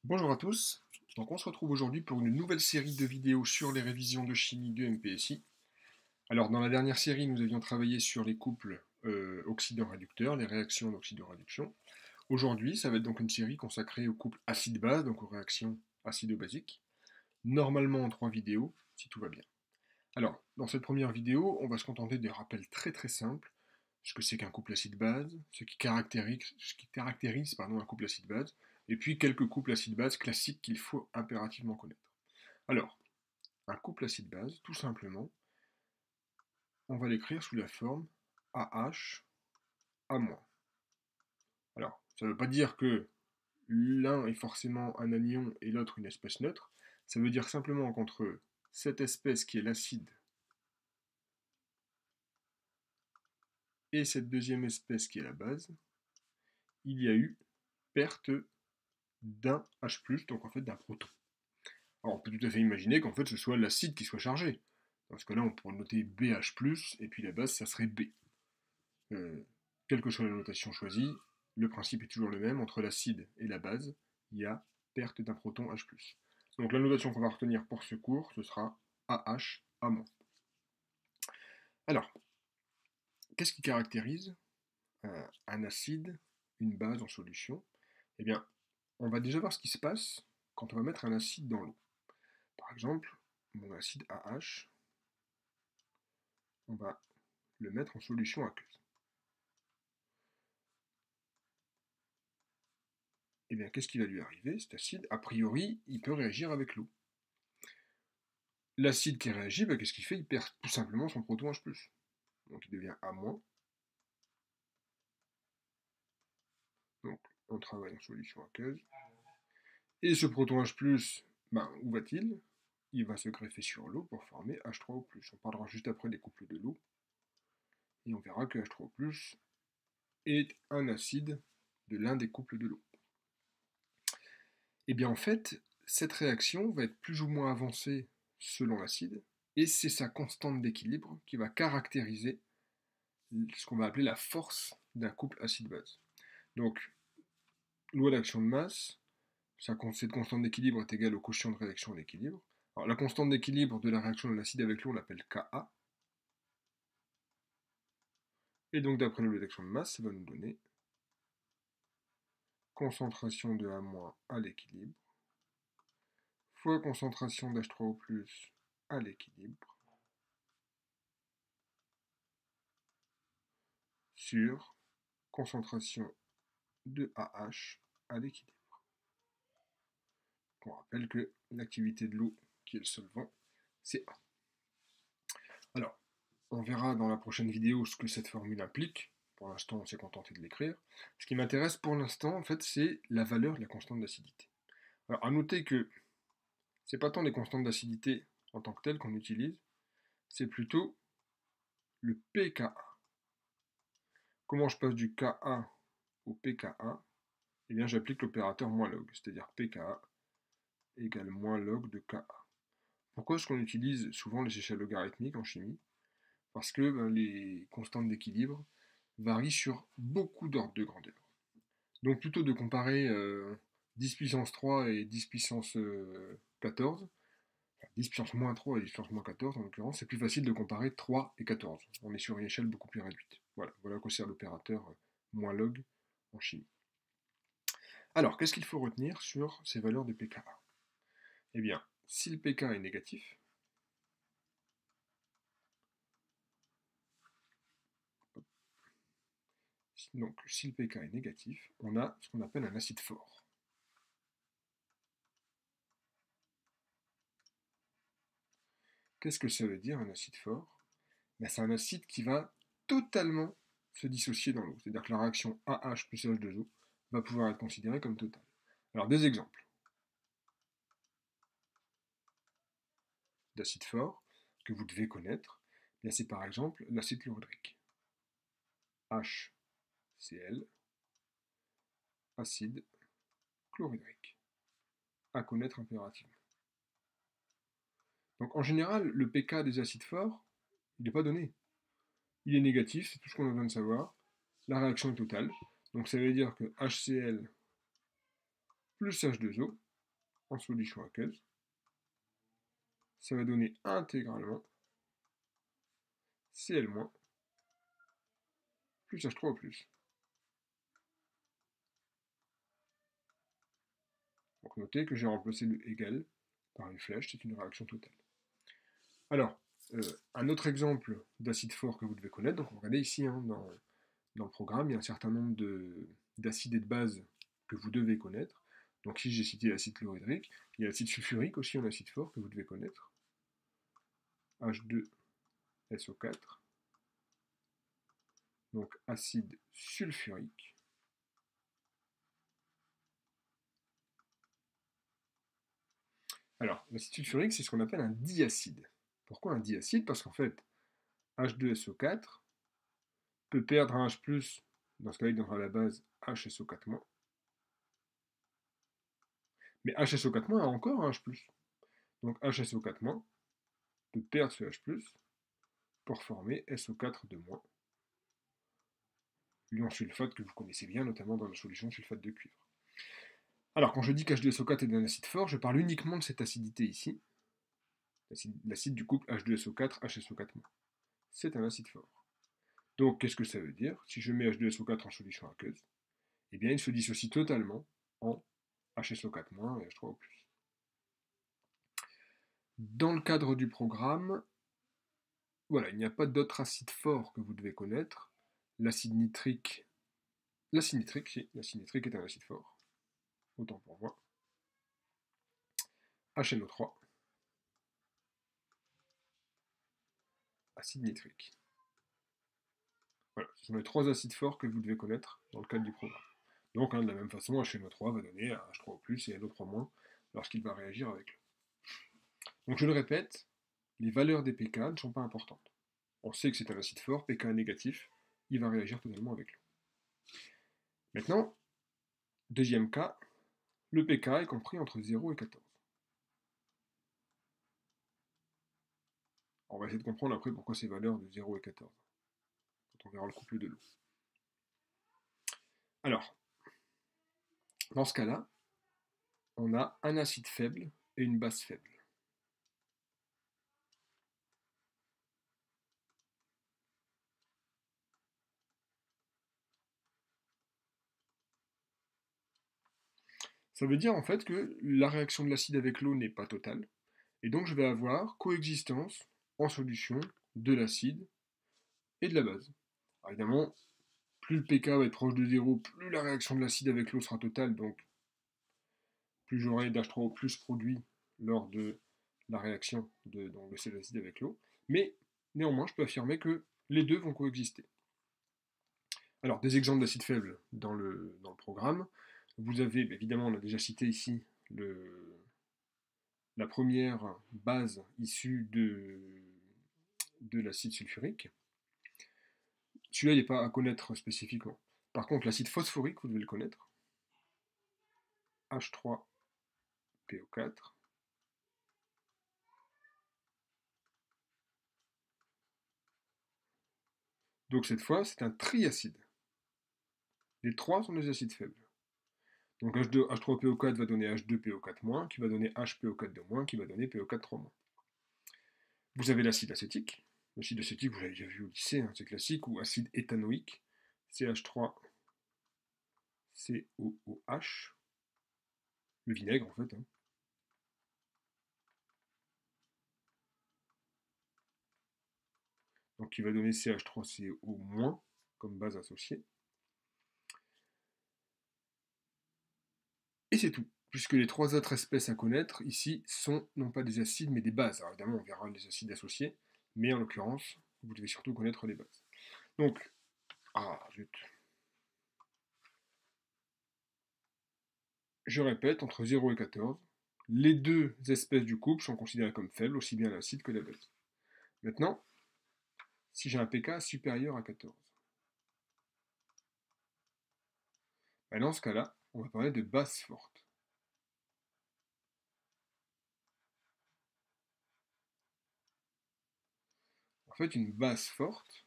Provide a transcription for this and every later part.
Bonjour à tous, donc on se retrouve aujourd'hui pour une nouvelle série de vidéos sur les révisions de chimie de MPSI. Alors dans la dernière série nous avions travaillé sur les couples oxydant-réducteurs, les réactions d'oxydation-réduction. Aujourd'hui ça va être donc une série consacrée aux couples acide-base, donc aux réactions acido-basiques, normalement en 3 vidéos, si tout va bien. Alors dans cette première vidéo on va se contenter de rappels très très simples, ce que c'est qu'un couple acide-base, ce qui caractérise un couple acide-base, et puis quelques couples acide-base classiques qu'il faut impérativement connaître. Alors, un couple acide-base, tout simplement, on va l'écrire sous la forme AH A-. Alors, ça ne veut pas dire que l'un est forcément un anion et l'autre une espèce neutre, ça veut dire simplement qu'entre cette espèce qui est l'acide et cette deuxième espèce qui est la base, il y a eu perte d'un H+, donc en fait d'un proton. Alors on peut tout à fait imaginer qu'en fait ce soit l'acide qui soit chargé. Dans ce cas-là, on pourrait noter BH+, et puis la base, ça serait B. Euh, Quelle que soit la notation choisie, le principe est toujours le même, entre l'acide et la base, il y a perte d'un proton H+. Donc la notation qu'on va retenir pour ce cours, ce sera AH A-. Alors, qu'est-ce qui caractérise un acide, une base en solution? Eh bien, on va déjà voir ce qui se passe quand on va mettre un acide dans l'eau. Par exemple, mon acide AH, on va le mettre en solution aqueuse. Eh bien, qu'est-ce qui va lui arriver? Cet acide, a priori, il peut réagir avec l'eau. L'acide qui réagit, qu'est-ce qu'il fait? Il perd tout simplement son proton H+. Donc il devient A-. Donc on travaille en solution aqueuse. Et ce proton H+, où va-t-il? Il va se greffer sur l'eau pour former H3O+. On parlera juste après des couples de l'eau. Et on verra que H3O+, est un acide de l'un des couples de l'eau. Et bien en fait, cette réaction va être plus ou moins avancée selon l'acide, et c'est sa constante d'équilibre qui va caractériser ce qu'on va appeler la force d'un couple acide-base. Donc, loi d'action de masse, cette constante d'équilibre est égale au quotient de réaction d'équilibre. Alors, la constante d'équilibre de la réaction de l'acide avec l'eau, on l'appelle Ka. Et donc, d'après la loi d'action de masse, ça va nous donner concentration de A- à l'équilibre fois concentration d'H3O+, à l'équilibre sur concentration de AH à l'équilibre. On rappelle que l'activité de l'eau, qui est le solvant, c'est 1. Alors, on verra dans la prochaine vidéo ce que cette formule implique. Pour l'instant, on s'est contenté de l'écrire. Ce qui m'intéresse pour l'instant, en fait, c'est la valeur de la constante d'acidité. Alors, à noter que c'est pas tant les constantes d'acidité en tant que telles qu'on utilise, c'est plutôt le pKa. Comment je passe du Ka au pKa? Eh bien, j'applique l'opérateur moins log, c'est-à-dire pKa égale moins log de Ka. Pourquoi est-ce qu'on utilise souvent les échelles logarithmiques en chimie? Parce que les constantes d'équilibre varient sur beaucoup d'ordres de grandeur. Donc plutôt de comparer 10 puissance 3 et 10 puissance 14, enfin, 10 puissance moins 3 et 10 puissance moins 14 en l'occurrence, c'est plus facile de comparer 3 et 14. On est sur une échelle beaucoup plus réduite. Voilà à quoi sert l'opérateur moins log en chimie. Alors, qu'est-ce qu'il faut retenir sur ces valeurs de pKa? Eh bien, si le pK est négatif, donc si le pK est négatif, on a ce qu'on appelle un acide fort. Qu'est-ce que ça veut dire un acide fort? C'est un acide qui va totalement se dissocier dans l'eau. C'est-à-dire que la réaction AH plus H2O va pouvoir être considérée comme totale. Alors des exemples d'acide fort que vous devez connaître, c'est par exemple l'acide chlorhydrique. HCl, acide chlorhydrique. À connaître impérativement. Donc en général, le pK des acides forts, il n'est pas donné. Il est négatif, c'est tout ce qu'on a besoin de savoir. La réaction est totale. Donc ça veut dire que HCl plus H2O, en solution aqueuse, ça va donner intégralement Cl- plus H3O+. Donc notez que j'ai remplacé le égal par une flèche, c'est une réaction totale. Alors, un autre exemple d'acide fort que vous devez connaître, donc regardez ici hein, dans le programme, il y a un certain nombre d'acides et de bases que vous devez connaître. Donc ici j'ai cité l'acide chlorhydrique, il y a l'acide sulfurique aussi, un acide fort que vous devez connaître. H2SO4, donc acide sulfurique. Alors, l'acide sulfurique, c'est ce qu'on appelle un diacide. Pourquoi un diacide? Parce qu'en fait, H2SO4 peut perdre un H+, dans ce cas-là, il donnera la base HSO4-. Mais HSO4- a encore un H+. Donc HSO4- peut perdre ce H+, pour former SO4-, l'ion sulfate que vous connaissez bien, notamment dans la solution sulfate de cuivre. Alors, quand je dis qu'H2SO4 est un acide fort, je parle uniquement de cette acidité ici, l'acide du couple H2SO4-HSO4-. C'est un acide fort. Donc, qu'est-ce que ça veut dire? Si je mets H2SO4 en solution aqueuse, eh bien, il se dissocie totalement en HSO4- et H3O+. Dans le cadre du programme, voilà, il n'y a pas d'autre acide fort que vous devez connaître. L'acide nitrique, si, l'acide nitrique est un acide fort. Autant pour moi. HNO3, acide nitrique. Voilà, ce sont les trois acides forts que vous devez connaître dans le cadre du programme. Donc, de la même façon, HNO3 va donner H3O+, et NO3- lorsqu'il va réagir avec l'eau. Donc, je le répète, les valeurs des pK ne sont pas importantes. On sait que c'est un acide fort, pK négatif, il va réagir totalement avec l'eau. Maintenant, deuxième cas, le pK est compris entre 0 et 14. On va essayer de comprendre après pourquoi ces valeurs de 0 et 14, quand on verra le couple de l'eau. Alors, dans ce cas-là, on a un acide faible et une base faible. Ça veut dire en fait que la réaction de l'acide avec l'eau n'est pas totale, et donc je vais avoir coexistence en solution de l'acide et de la base. Alors évidemment, plus le pK va être proche de 0, plus la réaction de l'acide avec l'eau sera totale, donc plus j'aurai d'H3O+ produit lors de la réaction de cet acide avec l'eau. Mais néanmoins, je peux affirmer que les deux vont coexister. Alors, des exemples d'acides faibles dans le programme. Vous avez, évidemment, on a déjà cité ici la première base issue de l'acide sulfurique. Celui-là, il n'est pas à connaître spécifiquement. Par contre, l'acide phosphorique, vous devez le connaître. H3PO4. Donc cette fois, c'est un triacide. Les trois sont des acides faibles. Donc H3PO4 va donner H2PO4-, qui va donner HPO4-, qui va donner PO4-3-. Vous avez l'acide acétique. L'acide acétique, vous l'avez déjà vu au lycée, hein, c'est classique, ou acide éthanoïque, CH3COOH, le vinaigre en fait. Hein. Donc qui va donner CH3CO- comme base associée. Et c'est tout, puisque les trois autres espèces à connaître ici sont non pas des acides mais des bases. Alors évidemment on verra les acides associés, mais en l'occurrence, vous devez surtout connaître les bases. Donc, zut. Je répète, entre 0 et 14, les deux espèces du couple sont considérées comme faibles, aussi bien l'acide que la base. Maintenant, si j'ai un pK supérieur à 14, dans ce cas-là, on va parler de base forte. En fait, une base forte,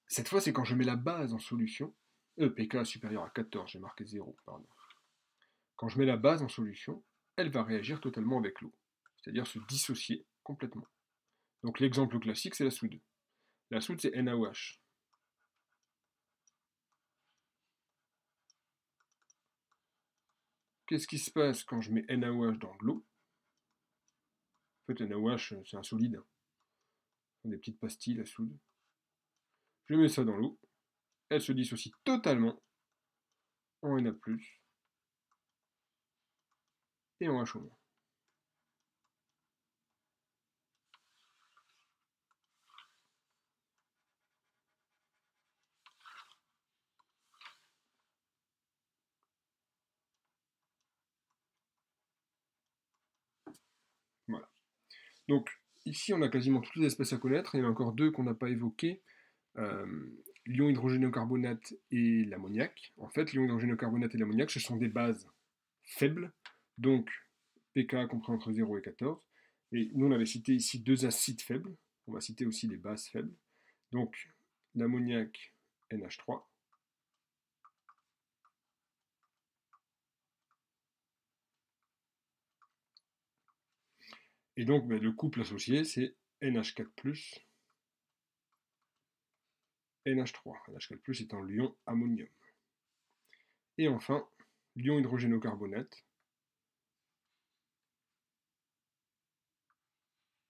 cette fois, c'est quand je mets la base en solution, pK supérieur à 14, j'ai marqué 0, pardon. Quand je mets la base en solution, elle va réagir totalement avec l'eau, c'est-à-dire se dissocier complètement. Donc l'exemple classique, c'est la soude. La soude, c'est NaOH. Qu'est-ce qui se passe quand je mets NaOH dans de l'eau? En fait, NaOH, c'est un solide. Ce sont des petites pastilles, la soude. Je mets ça dans l'eau. Elle se dissocie totalement en Na+, et en H-. Voilà. Donc, ici, on a quasiment toutes les espèces à connaître. Il y en a encore deux qu'on n'a pas évoquées. L'ion hydrogénocarbonate et l'ammoniac. En fait, l'ion hydrogénocarbonate et l'ammoniac, ce sont des bases faibles, donc pK compris entre 0 et 14. Et nous, on avait cité ici deux acides faibles. On va citer aussi les bases faibles. Donc, l'ammoniac NH3. Et donc, le couple associé, c'est NH4+, NH3. NH4+, étant l'ion ammonium. Et enfin, l'ion hydrogénocarbonate,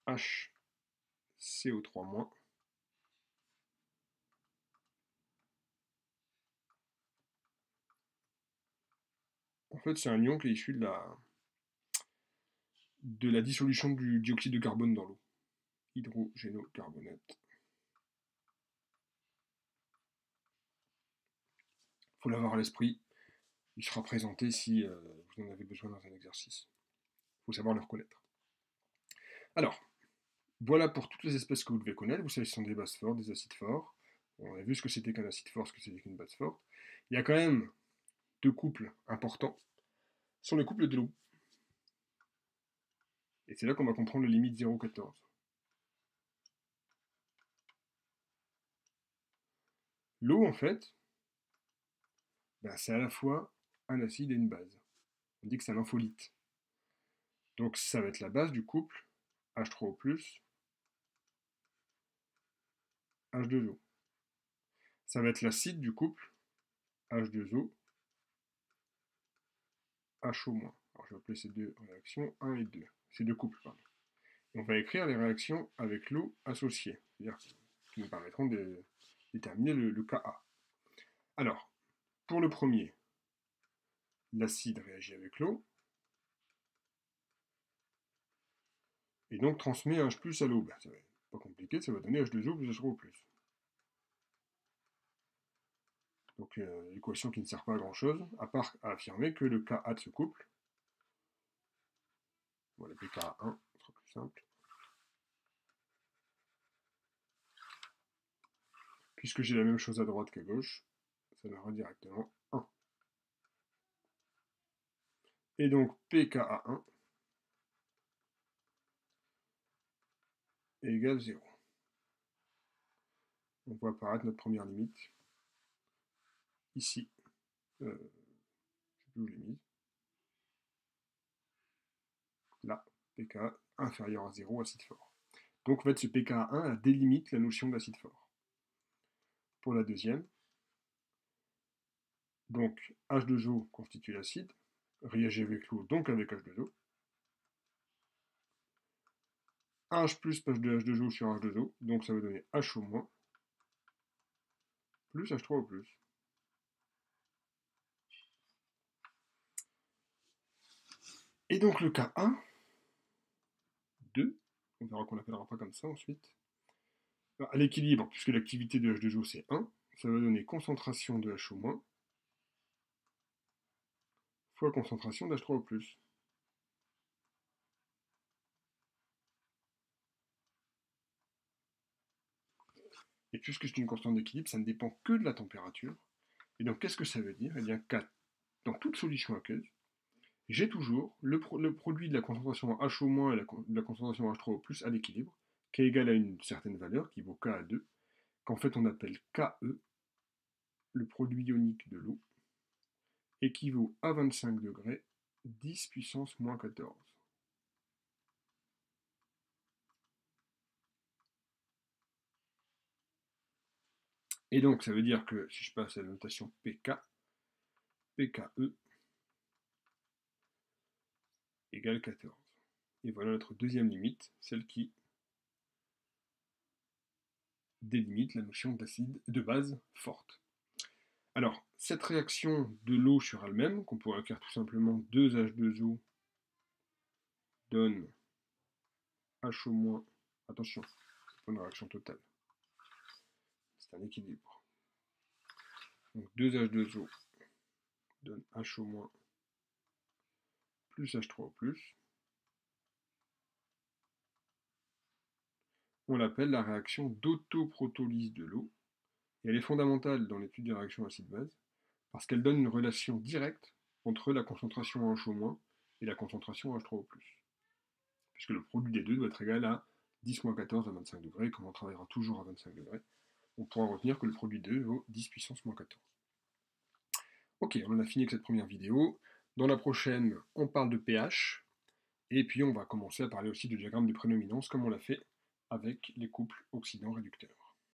HCO3-. En fait, c'est un ion qui est issu de la dissolution du dioxyde de carbone dans l'eau. Hydrogénocarbonate. Il faut l'avoir à l'esprit. Il sera présenté si vous en avez besoin dans un exercice. Il faut savoir le reconnaître. Alors, voilà pour toutes les espèces que vous devez connaître. Vous savez, ce sont des bases fortes, des acides forts. On a vu ce que c'était qu'un acide fort, ce que c'était qu'une base forte. Il y a quand même deux couples importants. Ce sont les couples de l'eau. Et c'est là qu'on va comprendre la limite 0,14. L'eau, en fait, c'est à la fois un acide et une base. On dit que c'est un lympholyte. Donc ça va être la base du couple H3O+, H2O. Ça va être l'acide du couple H2O, HO-. Alors je vais appeler ces deux réactions 1 et 2. Ces deux couples, pardon. Et on va écrire les réactions avec l'eau associée, c'est-à-dire qui nous permettront de déterminer le Ka. Alors, pour le premier, l'acide réagit avec l'eau, et donc transmet H+ à l'eau. Ça va être pas compliqué, ça va donner H2O plus H3O+. Donc l'équation qui ne sert pas à grand chose, à part à affirmer que le Ka de ce couple, on va l'appeler Ka1, ce sera plus simple, puisque j'ai la même chose à droite qu'à gauche, ça donnera directement 1. Et donc pKa1 égale 0. On voit apparaître notre première limite, ici. Je ne sais plus où je l'ai mise. Là, pKa inférieur à 0, acide fort. Donc en fait, ce pKa1 délimite la notion d'acide fort. Pour la deuxième, donc H2O constitue l'acide, réagit avec l'eau, donc avec H2O. 1H plus H2O sur H2O, donc ça va donner HO- plus H3O+. Et donc le cas 1, 2, on verra qu'on l'appellera pas comme ça ensuite, à l'équilibre, puisque l'activité de H2O c'est 1, ça va donner concentration de HO- fois concentration d'H3O+. Et puisque c'est une constante d'équilibre, ça ne dépend que de la température. Et donc qu'est-ce que ça veut dire? Eh bien, dans toute solution aqueuse, j'ai toujours le produit de la concentration HO- et de la concentration H3O+ à l'équilibre, qui est égal à une certaine valeur, qui vaut Ka2, qu'en fait on appelle Ke, le produit ionique de l'eau, équivaut à 25 degrés 10 puissance moins 14. Et donc, ça veut dire que si je passe à la notation pk, pke égale 14. Et voilà notre deuxième limite, celle qui délimite la notion d'acide de base forte. Alors, cette réaction de l'eau sur elle-même, qu'on pourrait écrire tout simplement 2H2O donne HO-, attention, c'est pas une réaction totale, c'est un équilibre. Donc 2H2O donne HO- plus H3O+. On l'appelle la réaction d'autoprotolyse de l'eau, et elle est fondamentale dans l'étude des réactions acide-base, parce qu'elle donne une relation directe entre la concentration en HO- et la concentration en H3O+. Puisque le produit des deux doit être égal à 10-14 à 25 degrés, comme on travaillera toujours à 25 degrés, on pourra retenir que le produit des deux vaut 10 puissance moins 14. Ok, on en a fini avec cette première vidéo. Dans la prochaine, on parle de pH, et puis on va commencer à parler aussi du diagramme de prédominance, comme on l'a fait avec les couples oxydants-réducteurs.